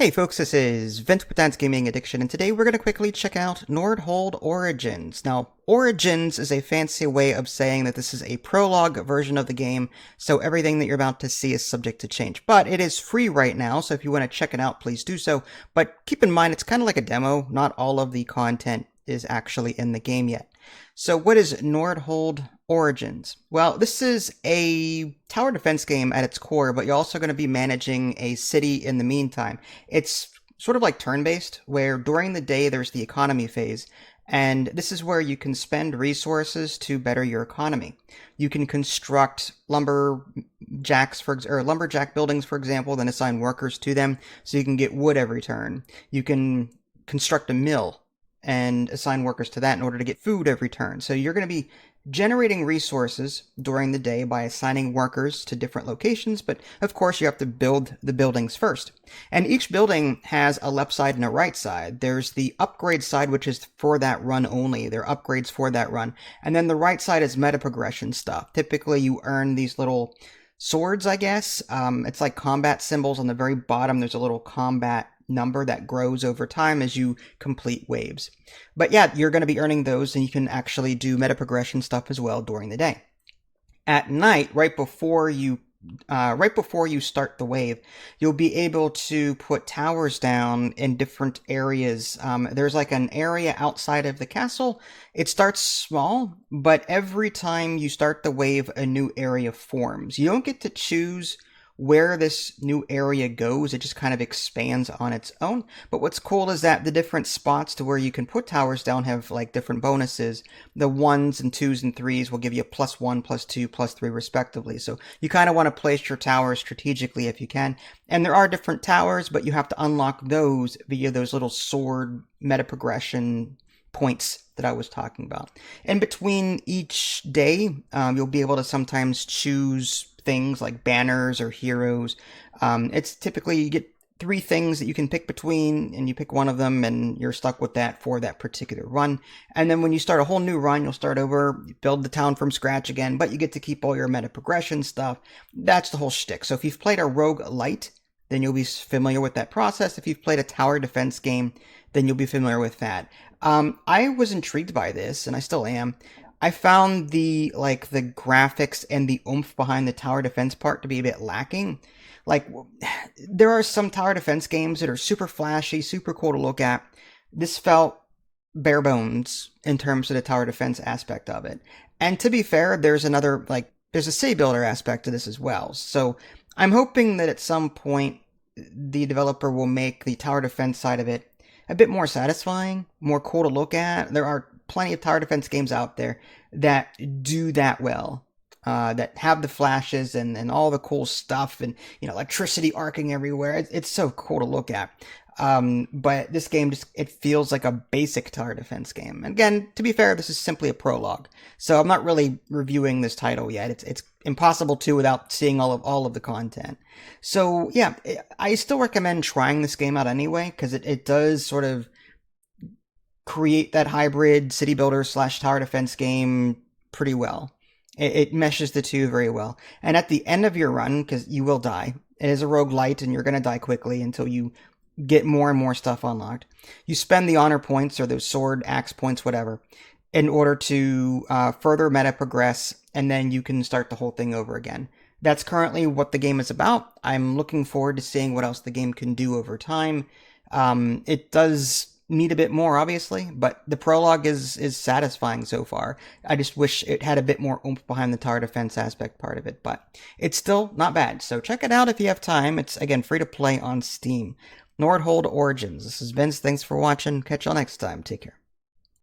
Hey folks, this is Vince with Dad's Gaming Addiction, and today we're going to quickly check out Nordhold Origins. Now, Origins is a fancy way of saying that this is a prologue version of the game, so everything that you're about to see is subject to change. But it is free right now, so if you want to check it out, please do so. But keep in mind, it's kind of like a demo. Not all of the content is actually in the game yet. So what is Nordhold Origins? Well, this is a tower defense game at its core, but you're also going to be managing a city in the meantime. It's sort of like turn-based, where during the day there's the economy phase, and this is where you can spend resources to better your economy. You can construct lumberjack buildings, for example, then assign workers to them so you can get wood every turn. You can construct a mill and assign workers to that in order to get food every turn. So you're going to be generating resources during the day by assigning workers to different locations, but of course you have to build the buildings first. And each building has a left side and a right side. There's the upgrade side, which is for that run only. There are upgrades for that run. And then the right side is meta progression stuff. Typically you earn these little swords, I guess. It's like combat symbols. On the very bottom there's a little combat number that grows over time as you complete waves. But yeah, you're going to be earning those, and you can actually do meta progression stuff as well during the day. At night, right before you start the wave, you'll be able to put towers down in different areas. There's like an area outside of the castle. It starts small, but every time you start the wave, a new area forms. You don't get to choose where this new area goes. It just kind of expands on its own. But what's cool is that the different spots to where you can put towers down have like different bonuses. The 1s and 2s and 3s will give you a +1, +2, +3 respectively. So you kind of want to place your towers strategically if you can. And there are different towers, but you have to unlock those via those little sword meta progression points that I was talking about. In between each day, you'll be able to sometimes choose things like banners or heroes. It's typically you get 3 things that you can pick between, and you pick one of them and you're stuck with that for that particular run. And then when you start a whole new run, you'll start over, build the town from scratch again, but you get to keep all your meta progression stuff. That's the whole shtick. So if you've played a roguelite, then you'll be familiar with that process. If you've played a tower defense game, then you'll be familiar with that. I was intrigued by this, and I still am. I found the graphics and the oomph behind the tower defense part to be a bit lacking. Like, there are some tower defense games that are super flashy, super cool to look at. This felt bare bones in terms of the tower defense aspect of it. And to be fair, there's a city builder aspect to this as well. So I'm hoping that at some point the developer will make the tower defense side of it a bit more satisfying, more cool to look at. There are plenty of tower defense games out there that do that well, that have the flashes and all the cool stuff, and electricity arcing everywhere. It's so cool to look at. But this game it feels like a basic tower defense game. Again, to be fair, this is simply a prologue, so I'm not really reviewing this title yet. It's impossible to without seeing all of the content. So yeah, I still recommend trying this game out anyway, because it does sort of create that hybrid city builder / tower defense game pretty well. It meshes the two very well. And at the end of your run, because you will die, it is a roguelite and you're going to die quickly until you get more and more stuff unlocked. You spend the honor points, or those sword, axe points, whatever, in order to further meta progress, and then you can start the whole thing over again. That's currently what the game is about. I'm looking forward to seeing what else the game can do over time. It does need a bit more, obviously, but the prologue is satisfying so far. I just wish it had a bit more oomph behind the tower defense aspect part of it, but it's still not bad. So check it out if you have time. It's, again, free to play on Steam. Nordhold Origins. This is Vince. Thanks for watching. Catch y'all next time. Take care.